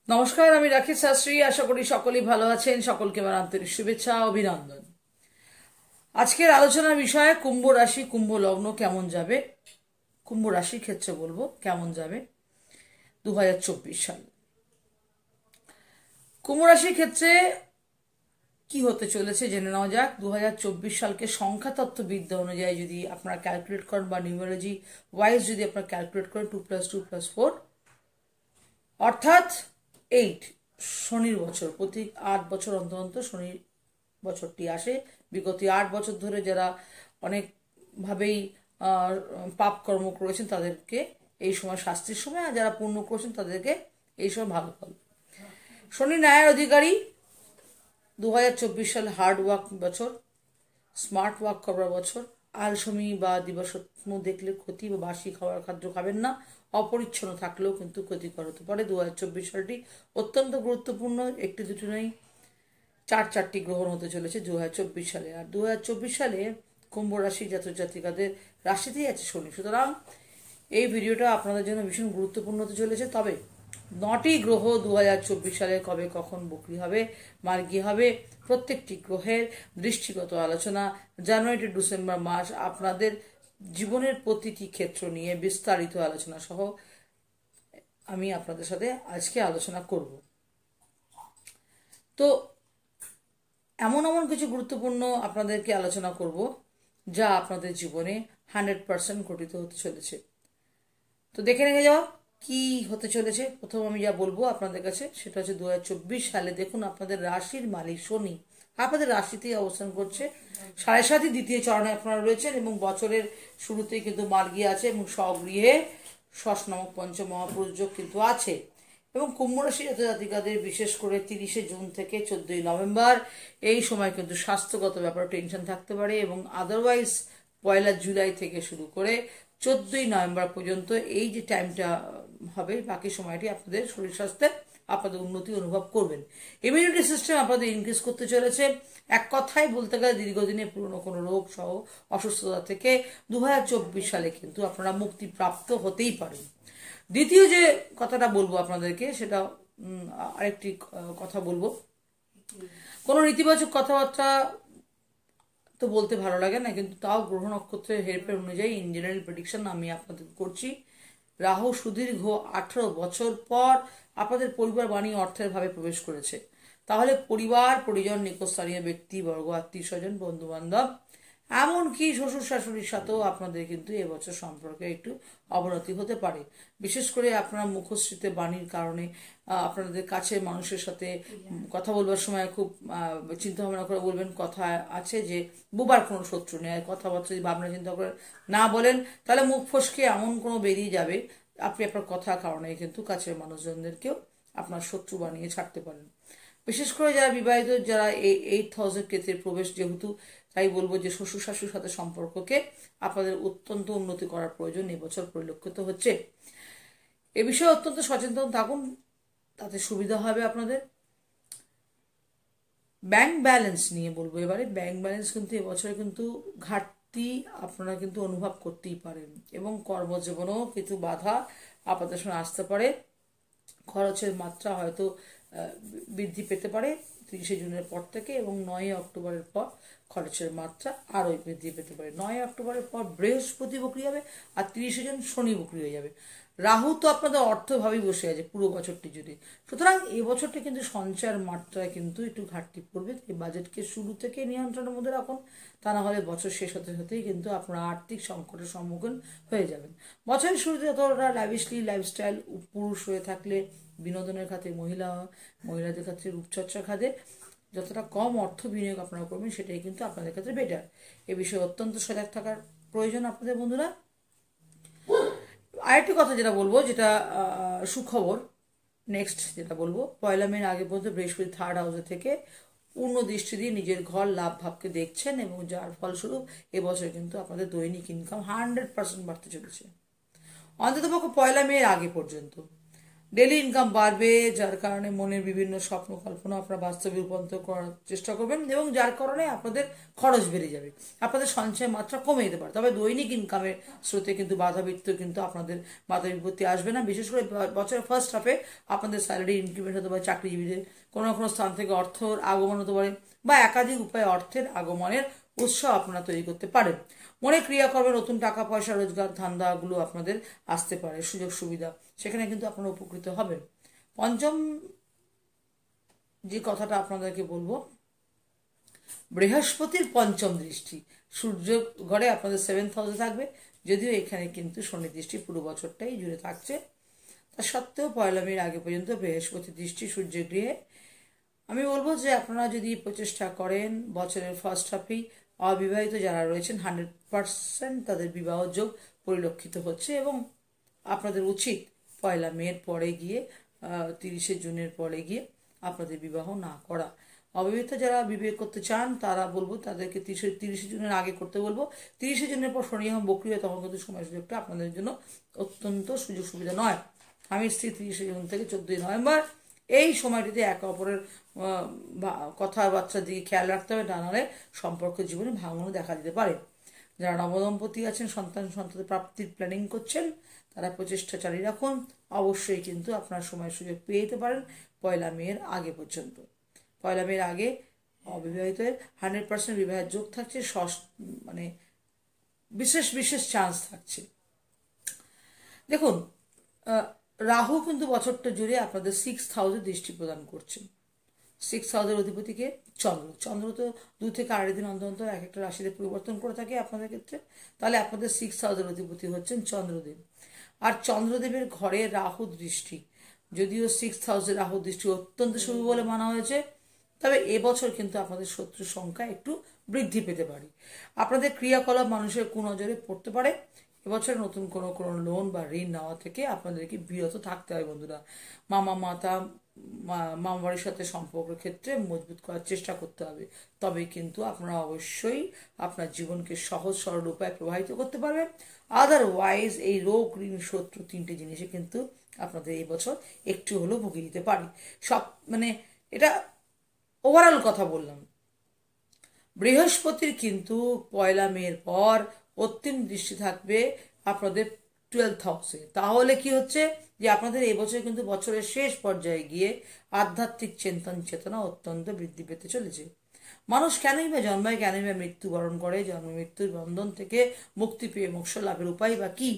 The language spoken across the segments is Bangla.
নমস্কার, আমি রাখি শাস্ত্রী। আশা করি সকলেই ভালো আছেন। সকলকে আমার আন্তরিক শুভেচ্ছা, অভিনন্দন। আজকের আলোচনার বিষয় কুম্ভ রাশি, কুম্ভ লগ্ন কেমন যাবে, কুম্ভ রাশির ক্ষেত্রে বলবো কেমন যাবে 2024 সাল। কুম্ভ রাশির ক্ষেত্রে কি হতে চলেছে জেনে নেওয়া যাক। 2024 সালকে সংখ্যাতত্ত্ববিদ্যা অনুযায়ী যদি আপনারা ক্যালকুলেট করেন বা নিউমেরোলজি ওয়াইজ যদি আপনারা ক্যালকুলেট করেন 2+2+4 অর্থাৎ 8 শনির বছর। প্রতি 8 বছর অন্তর অন্তর শনির বছরটি আসে। বিগত 8 বছর ধরে যারা অনেকভাবেই পাপ কর্ম করেছেন তাদেরকে এই সময় শাস্তির সময়, আর যারা পুণ্য করেছেন তাদেরকে এই সময় ভালো ফল। শনি ন্যায়ের অধিকারী। 2024 সাল হার্ড ওয়ার্ক বছর, স্মার্ট ওয়ার্ক করার বছর। আলসেমি বা দিবাস্বপ্ন দেখলে ক্ষতি বা বাসি খাদ্য খাবেন না। অপরিচ্ছন্ন থাকলেও কিন্তু ক্ষতিকর হতে পারে। 2024 সালটি অত্যন্ত গুরুত্বপূর্ণ। একটি দুটি নয়, চারটি গ্রহণ হতে চলেছে 2024 সালে। আর 2024 সালে কুম্ভ রাশি জাতক জাতিকাদের রাশিতেই আছে শনি। সুতরাং এই ভিডিওটা আপনাদের জন্য ভীষণ গুরুত্বপূর্ণ হতে চলেছে। তবে 9টি গ্রহ 2024 সালে কবে কখন বকরি হবে, মার্গী হবে, প্রত্যেকটি গ্রহের দৃষ্টিগত আলোচনা জানুয়ারি টু ডিসেম্বর মাস আপনাদের জীবনের প্রতিটি ক্ষেত্র নিয়ে বিস্তারিত আলোচনা সহ আমি আপনাদের সাথে আজকে আলোচনা করব। তো এমন এমন কিছু গুরুত্বপূর্ণ আপনাদেরকে আলোচনা করব যা আপনাদের জীবনে 100% ঘটিত হতে চলেছে। তো দেখে নিয়ে যাওয়া কি হতে চলেছে। প্রথম আমি যা বলবো আপনাদের কাছে সেটা হচ্ছে 2024 সালে দেখুন আপনাদের রাশির মালিক শনি আপনাদের রাশিতেই অবস্থান করছে। 7.5 দ্বিতীয় চরণে আপনারা রয়েছেন এবং বছরের শুরুতেই কিন্তু মার্গী আছে এবং স্বগৃহে ষষ্ঠ নামক পঞ্চম মহাপুরুষ যোগ কিন্তু আছে। এবং কুম্ভ রাশি জাতিকাদের বিশেষ করে 30 জুন থেকে 14ই নভেম্বর এই সময় কিন্তু স্বাস্থ্যগত ব্যাপারে টেনশন থাকতে পারে এবং আদারওয়াইজ 1লা জুলাই থেকে শুরু করে 14ই নভেম্বর পর্যন্ত এই যে টাইমটা হবে বাকি সময়টি আপনাদের শরীর স্বাস্থ্যে আপনাদের উন্নতি অনুভব করবেন। ইমিউনিটি সিস্টেম আপনাদের ইনক্রিজ করতে চলেছে। এক কথায় বলতে গেলে দীর্ঘদিনে পুরনো কোনো রোগ সহ অসুস্থতা থেকে 2024 সালে কিন্তু আপনারা মুক্তিপ্রাপ্ত হতেই পারেন। দ্বিতীয় যে কথাটা বলবো আপনাদেরকে সেটা আরেকটি কথা বলবো। কোনো নেতিবাচক কথাবার্তা তো বলতে ভালো লাগে না, কিন্তু তাও গ্রহ নক্ষত্রের হেরফের অনুযায়ী ইন জেনারেল প্রেডিকশন আমি আপনাদের করছি। রাহু সুদীর্ঘ 18 বছর পর আপনাদের পরিবার বাণী অর্থের ভাবে প্রবেশ করেছে। তাহলে পরিবার পরিজন, নিকটস্থানীয় ব্যক্তিবর্গ, আত্মীয় স্বজন, বন্ধু বান্ধব, এমনকি শ্বশুর শাশুড়ির সাথেও আপনাদের কিন্তু এবছর সম্পর্কে একটু অবনতি হতে পারে। বিশেষ করে আপনার মুখশ্রীতে বাণীর কারণে আপনাদের কাছের মানুষের সাথে কথা বলবার সময় খুব চিন্তা ভাবনা করে বলবেন। কথা আছে যে বোবার কোনো শত্রু নেই। কথাবার্তা যদি ভাবনা চিন্তা করে না বলেন তাহলে মুখ ফসকে এমন কোনো বেরিয়ে যাবে আপনি আপনার কথার কারণে কিন্তু কাছের মানুষজনদেরকেও আপনার শত্রু বানিয়ে ছাড়তে পারেন। বিশেষ করে যারা বিবাহিত, যারা এই 8th হাউসের ক্ষেত্রে প্রবেশ যেহেতু, তাই বলবো যে শ্বশুর শাশুর সাথে সম্পর্ককে আপনাদের অত্যন্ত উন্নতি করার প্রয়োজন এবছর পরিলক্ষিত হচ্ছে। এ বিষয়ে অত্যন্ত সচেতন থাকুন, তাতে সুবিধা হবে আপনাদের। ব্যাংক ব্যালেন্স নিয়ে বলবো এবারে। ব্যাংক ব্যালেন্স কিন্তু এবছরে কিন্তু ঘাটতি আপনারা কিন্তু অনুভব করতেই পারেন এবং কর্মজীবনেও কিছু বাধা আপনাদের সঙ্গে আসতে পারে। খরচের মাত্রা হয়তো বৃদ্ধি পেতে পারে 30 জুনের পর থেকে, এবং 9ই অক্টোবরের পর খরচের মাত্রা আরও বৃদ্ধি পেতে পারে। 9ই অক্টোবরের পর বৃহস্পতি বকরি হবে আর 30 জুন শনি বকরি হয়ে যাবে। রাহু তো আপনাদের অর্থভাবেই বসে আছে পুরো বছরটি জুড়ে। সুতরাং এই বছরটি কিন্তু সঞ্চয়ের মাত্রায় কিন্তু একটু ঘাটতি পড়বে। এই বাজেটকে শুরু থেকে নিয়ন্ত্রণের মধ্যে রাখুন, তা না হলে বছর শেষ হতে হতেই কিন্তু আপনারা আর্থিক সংকটের সম্মুখীন হয়ে যাবেন। বছরের শুরুতে যতটা ল্যাভিশলি লাইফস্টাইল পুরুষ হয়ে থাকলে বিনোদনের খাতে, মহিলাদের ক্ষেত্রে রূপচর্চার খাতে যতটা কম অর্থ বিনিয়োগ আপনারা করবেন সেটাই কিন্তু আপনাদের ক্ষেত্রে বেটার। এ বিষয়ে অত্যন্ত সজাগ থাকার প্রয়োজন আপনাদের বন্ধুরা। আরেকটি কথা যেটা বলবো, যেটা সুখবর, নেক্সট যেটা বলবো, 1লা মে আগে পর্যন্ত বৃহস্পতি 3rd হাউসে থেকে পূর্ণ দৃষ্টি দিয়ে নিজের ঘর লাভ ভাবকে দেখছেন এবং যার ফলস্বরূপ এবছর কিন্তু আপনাদের দৈনিক ইনকাম 100% বাড়তে চলেছে, অন্ততপক্ষে 1লা মে আগে পর্যন্ত। ডেলি ইনকাম বাড়বে, যার কারণে মনের বিভিন্ন স্বপ্ন কল্পনা আপনারা বাস্তবে রূপান্তর করার চেষ্টা করবেন, এবং যার কারণে আপনাদের খরচ বেড়ে যাবে, আপনাদের সঞ্চয় মাত্রা কমে যেতে পারে। তবে দৈনিক ইনকামের স্রোতে কিন্তু কিন্তু আপনাদের বাধা বিপত্তি আসবে না। বিশেষ করে বছরের ফার্স্ট হাফে আপনাদের স্যালারি ইনক্রিমেন্ট হতে পারে, চাকরিজীবীদের কোনো না কোনো স্থান থেকে অর্থের আগমন হতে পারে, বা একাধিক উপায়ে অর্থের আগমনের উৎস আপনারা তৈরি করতে পারেন। মনে ক্রিয়াকর্মে নতুন টাকা পয়সা রোজগার ধান্দাগুলো আপনাদের আসতে পারে, সুযোগ সুবিধা, সেখানে কিন্তু আপনারা উপকৃত হবেন। পঞ্চম যে কথাটা আপনাদেরকে বলবো, বৃহস্পতির পঞ্চম দৃষ্টি সূর্য ঘরে আপনাদের 7th হাউসে থাকবে, যদিও এখানে কিন্তু শনি দৃষ্টি পুরো বছরটাই জুড়ে থাকছে। তা সত্ত্বেও 1 মের আগে পর্যন্ত বৃহস্পতি দৃষ্টি সূর্যের গৃহে। আমি বলবো যে আপনারা যদি প্রচেষ্টা করেন, বছরের ফার্স্ট হাফেই অবিবাহিত যারা রয়েছেন 100% তাদের বিবাহ যোগ পরিলক্ষিত হচ্ছে, এবং আপনাদের উচিত 1 মের পরে গিয়ে 30শে জুনের পরে গিয়ে আপনাদের বিবাহ না করা। অবিবাহিত যারা বিবাহ করতে চান তারা বলবো তাদেরকে 30শে জুনের আগে করতে বলবো। 30শে জুনের পর শনি যখন বক্রি হয় তখন কিন্তু সময় সুযোগটা আপনাদের জন্য অত্যন্ত সুযোগ সুবিধা নয়। স্বামী স্ত্রী 30শে জুন থেকে 14ই নভেম্বর এই সময়টিতে একে অপরের কথাবার্তার দিকে খেয়াল রাখতে হবে, না নাহলে সম্পর্ক জীবনে ভাঙনও দেখা দিতে পারে। যারা নবদম্পতি আছেন, সন্তান প্রাপ্তির প্ল্যানিং করছেন, তারা প্রচেষ্টা চালিয়ে রাখুন, অবশ্যই কিন্তু আপনার সময় সুযোগ পেয়ে যেতে পারেন 1 মের আগে পর্যন্ত। 1 মের আগে অবিবাহিতের 100% বিবাহের যোগ থাকছে, মানে বিশেষ বিশেষ চান্স থাকছে। দেখুন, রাহু কিন্তু বছরটা জুড়ে আপনাদের 6th হাউসে দৃষ্টি প্রদান করছেন। 6th হাউসের অধিপতিকে চন্দ্র তো 2 থেকে 8 দিন অন্তর অন্তর এক একটা রাশিতে পরিবর্তন করে থাকে আপনাদের ক্ষেত্রে। তাহলে আপনাদের 6th হাউসের অধিপতি হচ্ছেন চন্দ্রদেব, আর চন্দ্রদেবের ঘরে রাহু দৃষ্টি, যদিও 6th হাউসের রাহু দৃষ্টি অত্যন্ত শুভ বলে মানা হয়েছে, তবে এবছর কিন্তু আপনাদের শত্রুর সংখ্যা একটু বৃদ্ধি পেতে পারে। আপনাদের ক্রিয়াকলাপ মানুষের কুনজরে পড়তে পারে। এবছর নতুন কোনো লোন বা ঋণ নেওয়া থেকে আপনাদেরকে বিরত থাকতে হয় বন্ধুরা। মামা বাড়ির সাথে সম্পর্কের ক্ষেত্রে মজবুত করার চেষ্টা করতে হবে, তবে কিন্তু আপনারা অবশ্যই আপনার জীবনকে সহজ সরল উপায়ে প্রবাহিত করতে পারবেন। আদারওয়াইজ এই রোগ, ঋণ, শত্রু 3টে জিনিসে কিন্তু আপনাদের এই বছর একটু হলেও ভুগিয়ে দিতে পারি। মানে এটা ওভারঅল কথা বললাম। বৃহস্পতির কিন্তু 1 মের পর অত্যন্ত দৃষ্টি থাকবে আপনাদের 12th হাউসে। তাহলে কি হচ্ছে যে আপনাদের এবছর কিন্তু বছরের শেষ পর্যায়ে গিয়ে আধ্যাত্মিক চিন্তন চেতনা অত্যন্ত বৃদ্ধি পেতে চলেছে। মানুষ কেনই বা জন্মায়, কেনই বা মৃত্যুবরণ করে, জন্ম মৃত্যুর বন্ধন থেকে মুক্তি পেয়ে মোক্ষ লাভের উপায় বা কি,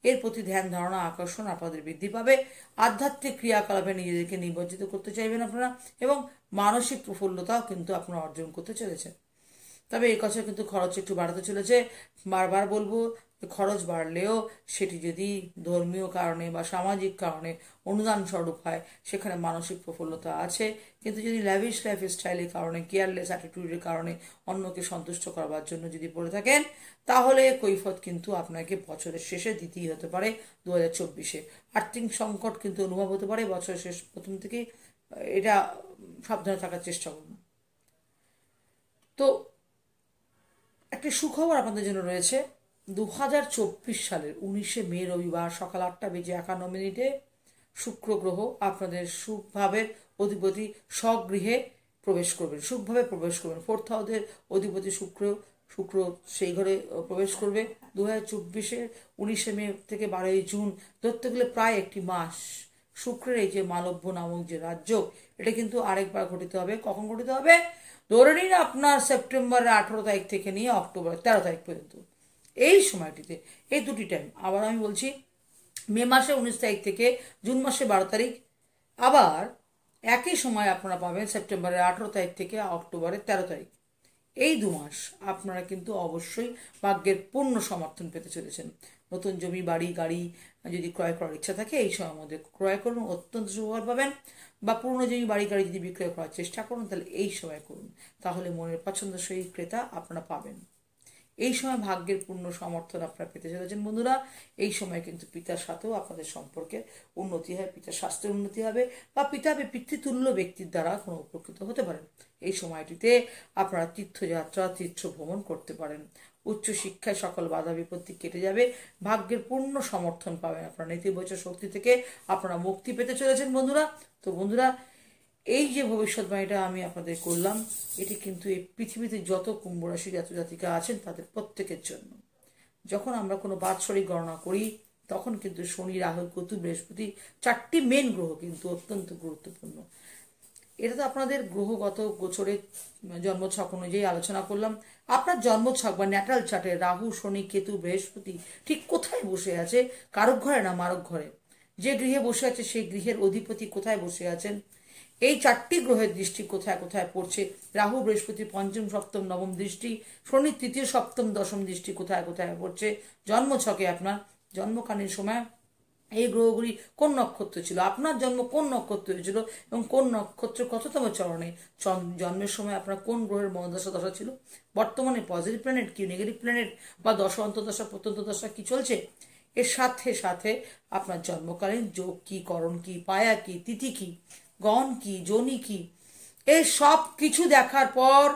এর প্রতি ধ্যান ধারণা আকর্ষণ আপনাদের বৃদ্ধি পাবে। আধ্যাত্মিক ক্রিয়াকলাপে নিজেদেরকে নিমজ্জিত করতে চাইবেন আপনারা, এবং মানসিক প্রফুল্লতাও কিন্তু আপনারা অর্জন করতে চলেছেন। তবে এই কথা কিন্তু খরচ একটু বাড়াতে চলেছে। বারবার বলবো, খরচ বাড়লেও সেটি যদি ধর্মীয় কারণে বা সামাজিক কারণে অনুদান স্বরূপ হয়, সেখানে মানসিক প্রফুল্লতা আছে। কিন্তু যদি ল্যাভিশ লাইফ স্টাইলের কারণে, কেয়ারলেস অ্যাটিটিউডের কারণে অন্যকে সন্তুষ্ট করবার জন্য যদি পড়ে থাকেন, তাহলে কৈফত কিন্তু আপনাকে বছরের শেষে দিতেই হতে পারে। 2024-এ আর্থিক সংকট কিন্তু অনুভব হতে পারে বছরের শেষ প্রথম থেকেই, এটা সাবধানে থাকার চেষ্টা করুন। তো একটি সুখবর আপনাদের জন্য রয়েছে। 2024 সালের 19শে মে রবিবার সকাল 8:51 শুক্র গ্রহ আপনাদের সুখভাবের অধিপতি স্বগৃহে প্রবেশ করবেন, সুখভাবে প্রবেশ করবেন। 4th হাউসের অধিপতি শুক্র সেই ঘরে প্রবেশ করবে 2024-এর 19শে মে থেকে 12ই জুন, ধরতে গেলে প্রায় একটি মাস। শুক্রের এই যে মালব্য নামক যে রাজ্য, এটা কিন্তু আরেকবার ঘটিতে হবে। কখন ঘটিতে হবে? ধরে নিন আপনার সেপ্টেম্বরের 18 তারিখ থেকে নিয়ে অক্টোবরের 13 তারিখ পর্যন্ত, এই সময়টিতে, এই দুটি টাইম। আবার আমি বলছি, মে মাসে 19 তারিখ থেকে জুন মাসে 12 তারিখ, আবার একই সময় আপনারা পাবেন সেপ্টেম্বরের 18 তারিখ থেকে অক্টোবরের 13 তারিখ। এই 2 মাস আপনারা কিন্তু অবশ্যই ভাগ্যের পূর্ণ সমর্থন পেতে চলেছেন। নতুন জমি, বাড়ি, গাড়ি যদি ক্রয় করার ইচ্ছা থাকে এই সময়ের মধ্যে ক্রয় করুন, অত্যন্ত সুফল পাবেন। বা পুরনো জমি, বাড়ি, গাড়ি যদি বিক্রয় করার চেষ্টা করুন, তাহলে এই সময় করুন, তাহলে মনের পছন্দসই ক্রেতা আপনারা পাবেন। এই সময় ভাগ্যের পূর্ণ সমর্থন আপনারা পেতে চলেছেন বন্ধুরা। এই সময় কিন্তু পিতার সাথেও আপনাদের সম্পর্কের উন্নতি হয়, পিতার স্বাস্থ্যের উন্নতি হবে, বা পিতা পিতৃতুল্য ব্যক্তির দ্বারা কোনো উপকৃত হতে পারেন। এই সময়টিতে আপনারা তীর্থযাত্রা, তীর্থ ভ্রমণ করতে পারেন। উচ্চশিক্ষায় সকল বাধা বিপত্তি কেটে যাবে, ভাগ্যের পূর্ণ সমর্থন পাবেন, আপনারা নেতিবাচক শক্তি থেকে আপনারা মুক্তি পেতে চলেছেন বন্ধুরা। তো বন্ধুরা, এই যে ভবিষ্যৎবাণীটা আমি আপনাদের করলাম, এটি কিন্তু এই পৃথিবীতে যত কুম্ভ রাশির জাতক জাতিকা আছেন তাদের প্রত্যেকের জন্য। যখন আমরা কোনো বাৎসরিক গণনা করি তখন কিন্তু শনি, রাহু, কেতু, বৃহস্পতি, 4টি মেন গ্রহ কিন্তু অত্যন্ত গুরুত্বপূর্ণ। এটা তো আপনাদের গ্রহগত গোচরের জন্মছক অনুযায়ী আলোচনা করলাম। আপনার জন্মছক বা ন্যাটাল চার্টে রাহু, শনি, কেতু, বৃহস্পতি ঠিক কোথায় বসে আছে, কারক ঘরে না মারক ঘরে, যে গৃহে বসে আছে সেই গৃহের অধিপতি কোথায় বসে আছেন, এই 4টি গ্রহের দৃষ্টি কোথায় কোথায় পড়ছে, রাহু বৃহস্পতি পঞ্চম সপ্তম নবম দৃষ্টি, শনি তৃতীয় সপ্তম দশম দৃষ্টি কোথায় কোথায় পড়ছে, জন্মছকে আপনার জন্মকালীন সময় এই গ্রহগুলি কোন নক্ষত্র ছিল, আপনার জন্ম কোন নক্ষত্র হয়েছিল এবং কোন নক্ষত্র কততম চরণে জন্মের সময় আপনার কোন গ্রহের মহাদশা দশা ছিল, বর্তমানে পজিটিভ প্ল্যানেট কি নেগেটিভ প্ল্যানেট বা দশা অন্তর্দশা প্রত্যন্ত দশা কি চলছে, এর সাথে সাথে আপনার জন্মকালীন যোগ কি, করণ কি, পায়া কি, তিথি কি, গণ কি, যোনি কি, এই সব কিছু দেখার পর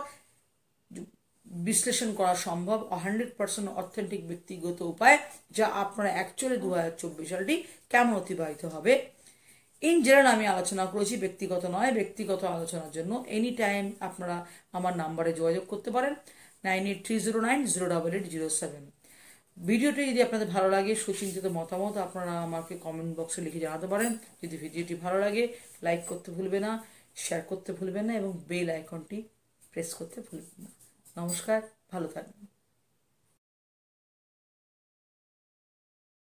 বিশ্লেষণ করা সম্ভব 100% অথেন্টিক ব্যক্তিগত উপায়, যা আপনারা অ্যাকচুয়ালি 2024 সালটি কেমন অতিবাহিত হবে। ইন জেনারেল আমি আলোচনা করেছি, ব্যক্তিগত নয়। ব্যক্তিগত আলোচনার জন্য এনি টাইম আপনারা আমার নাম্বারে যোগাযোগ করতে পারেন 9830908807। ভিডিওটি যদি আপনাদের ভালো লাগে, সুচিন্তিত মতামত আপনারা আমাকে কমেন্ট বক্সে লিখে জানাতে পারেন। যদি ভিডিওটি ভালো লাগে লাইক করতে ভুলবে না, শেয়ার করতে ভুলবেন না এবং বেল আইকনটি প্রেস করতে ভুলবেন না। নমস্কার, ভালো থাকবেন।